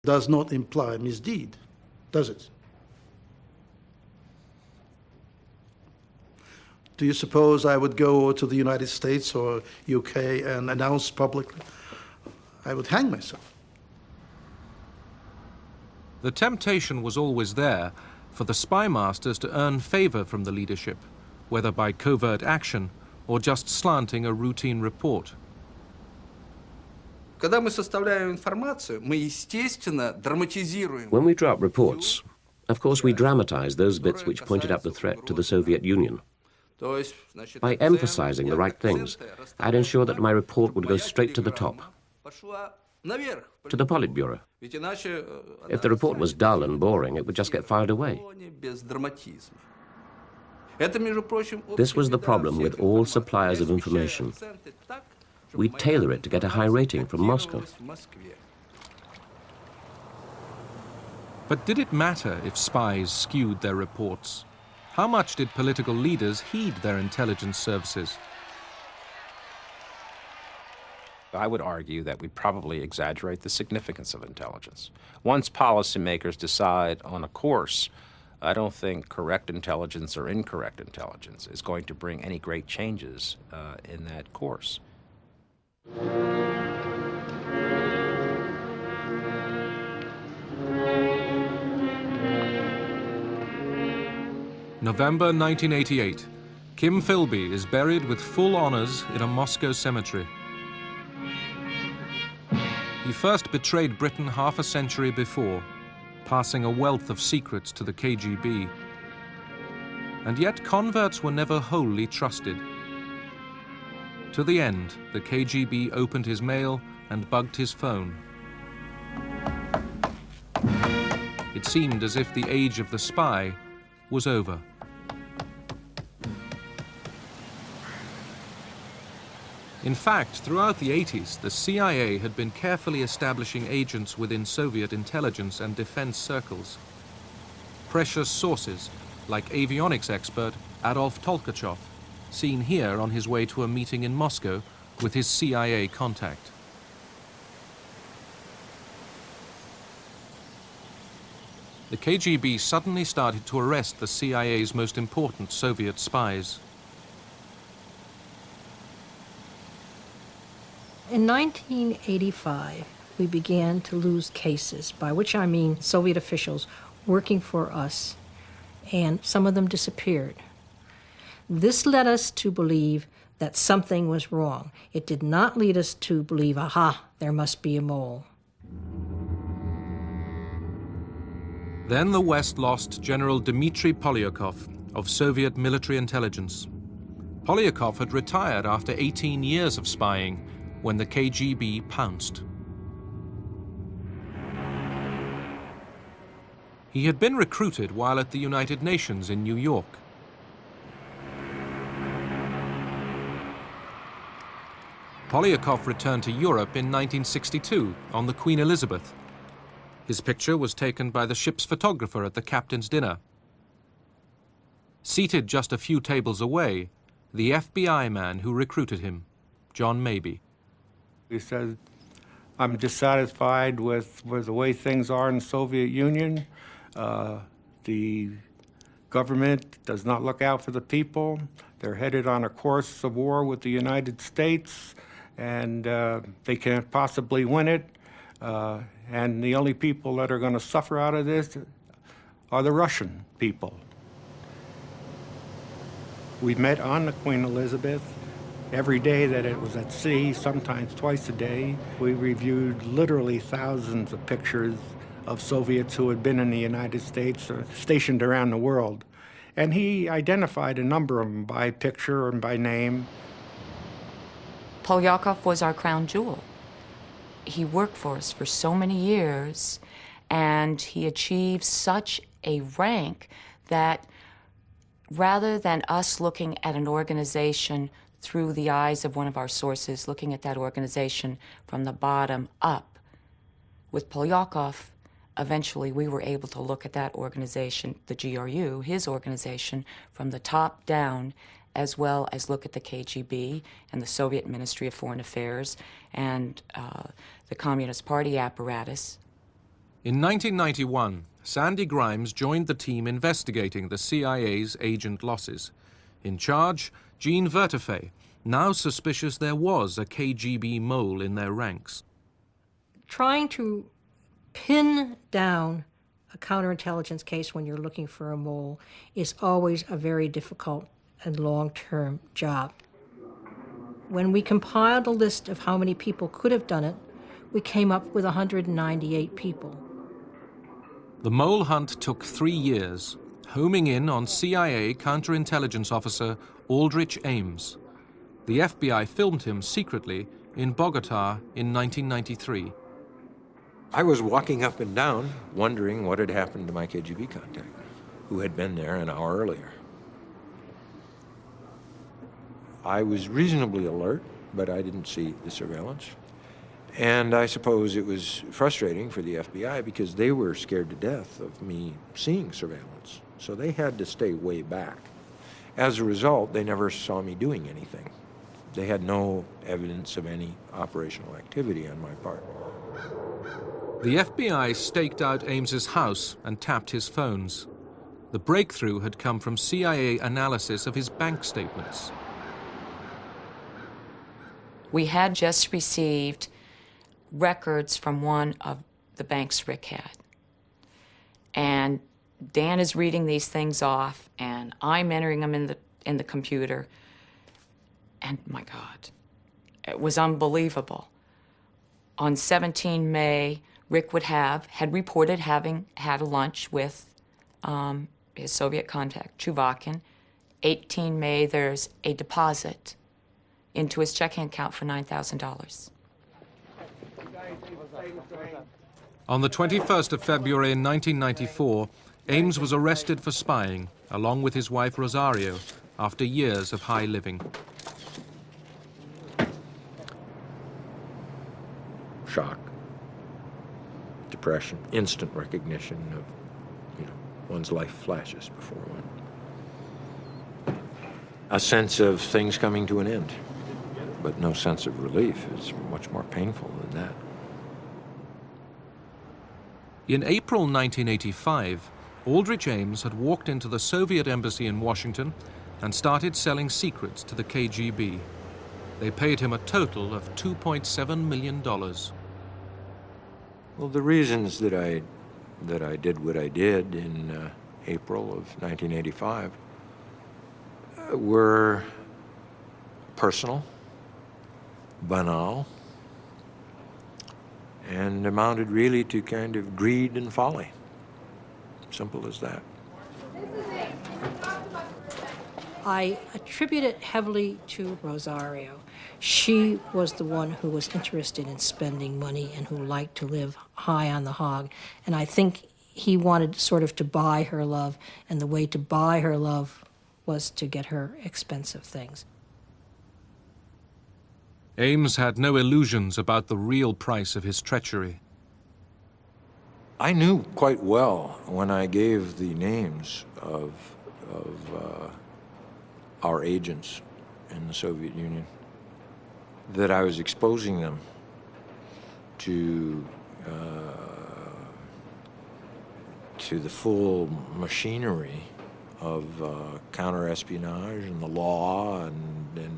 does not imply misdeed, does it? Do you suppose I would go to the United States or UK and announce publicly? I would hang myself. The temptation was always there for the spy masters to earn favor from the leadership, whether by covert action or just slanting a routine report. When we draw up reports, of course we dramatize those bits which pointed out the threat to the Soviet Union. By emphasizing the right things, I'd ensure that my report would go straight to the top, to the Politburo. If the report was dull and boring, it would just get filed away. This was the problem with all suppliers of information. We tailor it to get a high rating from Moscow. But did it matter if spies skewed their reports? How much did political leaders heed their intelligence services? I would argue that we probably exaggerate the significance of intelligence. Once policymakers decide on a course, I don't think correct intelligence or incorrect intelligence is going to bring any great changes in that course. November 1988. Kim Philby is buried with full honors in a Moscow cemetery. He first betrayed Britain half a century before, passing a wealth of secrets to the KGB. And yet converts were never wholly trusted. To the end, the KGB opened his mail and bugged his phone. It seemed as if the age of the spy was over. In fact, throughout the 80s, the CIA had been carefully establishing agents within Soviet intelligence and defense circles. Precious sources, like avionics expert Adolf Tolkachev, seen here on his way to a meeting in Moscow with his CIA contact. The KGB suddenly started to arrest the CIA's most important Soviet spies. In 1985, we began to lose cases, by which I mean Soviet officials working for us, and some of them disappeared. This led us to believe that something was wrong. It did not lead us to believe, aha, there must be a mole. Then the West lost General Dmitry Polyakov of Soviet military intelligence. Polyakov had retired after 18 years of spying when the KGB pounced. He had been recruited while at the United Nations in New York. Polyakov returned to Europe in 1962 on the Queen Elizabeth. His picture was taken by the ship's photographer at the captain's dinner. Seated just a few tables away, the FBI man who recruited him, John Mabie. He said, I'm dissatisfied with the way things are in the Soviet Union. The government does not look out for the people. They're headed on a course of war with the United States, and they can't possibly win it. And the only people that are going to suffer out of this are the Russian people. We met on the Queen Elizabeth. Every day that it was at sea, sometimes twice a day, we reviewed literally thousands of pictures of Soviets who had been in the United States or stationed around the world. And he identified a number of them by picture and by name. Polyakov was our crown jewel. He worked for us for so many years, and he achieved such a rank that rather than us looking at an organization through the eyes of one of our sources, looking at that organization from the bottom up, with Polyakov, eventually we were able to look at that organization, the GRU, his organization, from the top down, as well as look at the KGB and the Soviet Ministry of Foreign Affairs and the Communist Party apparatus. In 1991, Sandy Grimes joined the team investigating the CIA's agent losses. In charge, Jean Vertefeuille, now suspicious there was a KGB mole in their ranks. Trying to pin down a counterintelligence case when you're looking for a mole is always a very difficult and long-term job. When we compiled a list of how many people could have done it, we came up with 198 people. The mole hunt took 3 years, homing in on CIA counterintelligence officer Aldrich Ames. The FBI filmed him secretly in Bogota in 1993. I was walking up and down, wondering what had happened to my KGB contact, who had been there an hour earlier. I was reasonably alert, but I didn't see the surveillance. And I suppose it was frustrating for the FBI because they were scared to death of me seeing surveillance. So they had to stay way back. As a result, they never saw me doing anything. They had no evidence of any operational activity on my part. The FBI staked out Ames's house and tapped his phones. The breakthrough had come from CIA analysis of his bank statements. We had just received records from one of the banks Rick had. And Dan is reading these things off, and I'm entering them in the computer. And my God, it was unbelievable. On 17 May, Rick had reported having had a lunch with his Soviet contact, Chuvakin. 18 May, there's a deposit into his checking account for $9,000. On the 21st of February in 1994, Ames was arrested for spying, along with his wife Rosario, after years of high living. Shock, depression, instant recognition of, one's life flashes before one. A sense of things coming to an end, but no sense of relief. It's much more painful than that. In April 1985, Aldrich Ames had walked into the Soviet embassy in Washington and started selling secrets to the KGB. They paid him a total of $2.7 million. Well, the reasons that I did what I did in April of 1985 were personal, banal, and amounted really to kind of greed and folly. Simple as that. I attribute it heavily to Rosario. She was the one who was interested in spending money and who liked to live high on the hog. And I think he wanted sort of to buy her love, and the way to buy her love was to get her expensive things. Ames had no illusions about the real price of his treachery. I knew quite well when I gave the names of our agents in the Soviet Union that I was exposing them to the full machinery of counter-espionage and the law and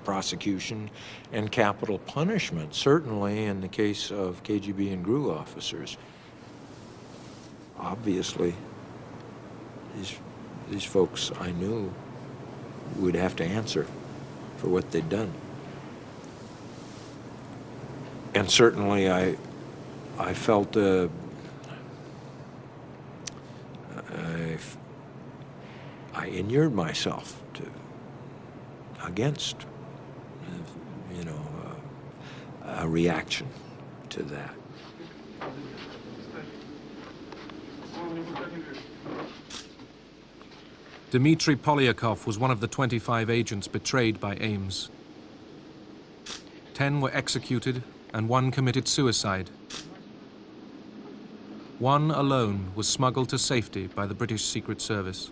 prosecution and capital punishment, certainly in the case of KGB and GRU officers. Obviously, these folks I knew would have to answer for what they'd done. And certainly I felt I inured myself against, a reaction to that. Dmitry Polyakov was one of the 25 agents betrayed by Ames. 10 were executed and 1 committed suicide. 1 alone was smuggled to safety by the British Secret Service.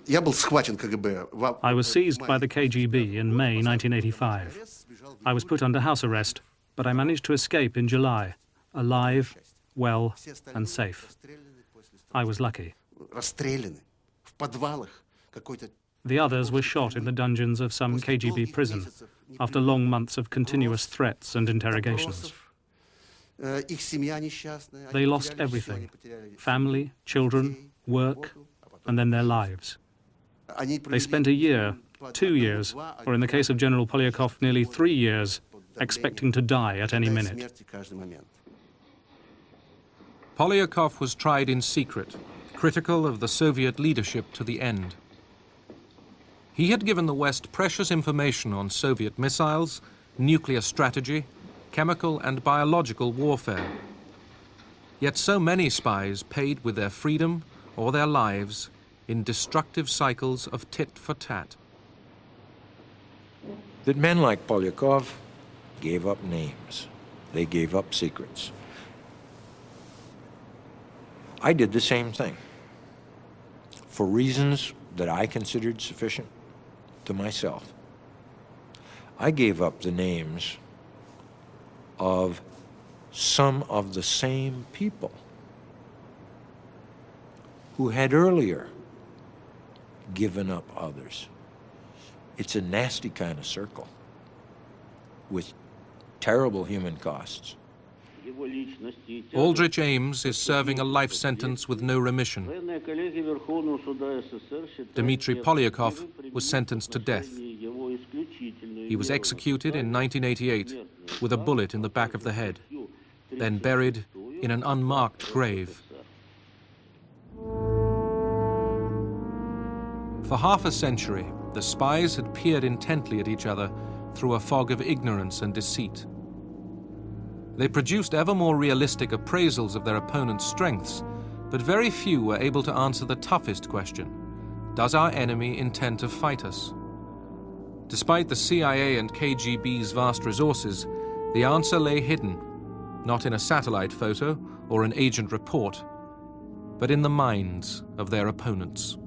I was seized by the KGB in May 1985. I was put under house arrest, but I managed to escape in July, alive well, and safe. I was lucky. The others were shot in the dungeons of some KGB prison after long months of continuous threats and interrogations. They lost everything: family, children, work, and then their lives. They spent a year, 2 years, or in the case of General Polyakov, nearly 3 years, expecting to die at any minute. Polyakov was tried in secret, critical of the Soviet leadership to the end. He had given the West precious information on Soviet missiles, nuclear strategy, chemical and biological warfare. Yet so many spies paid with their freedom or their lives in destructive cycles of tit for tat. That men like Polyakov gave up names. They gave up secrets. I did the same thing for reasons that I considered sufficient to myself. I gave up the names of some of the same people who had earlier given up others. It's a nasty kind of circle with terrible human costs. Aldrich Ames is serving a life sentence with no remission. Dmitry Polyakov was sentenced to death. He was executed in 1988 with a bullet in the back of the head, then buried in an unmarked grave. For half a century, the spies had peered intently at each other through a fog of ignorance and deceit. They produced ever more realistic appraisals of their opponent's strengths, but very few were able to answer the toughest question: does our enemy intend to fight us? Despite the CIA and KGB's vast resources, the answer lay hidden, not in a satellite photo or an agent report, but in the minds of their opponents.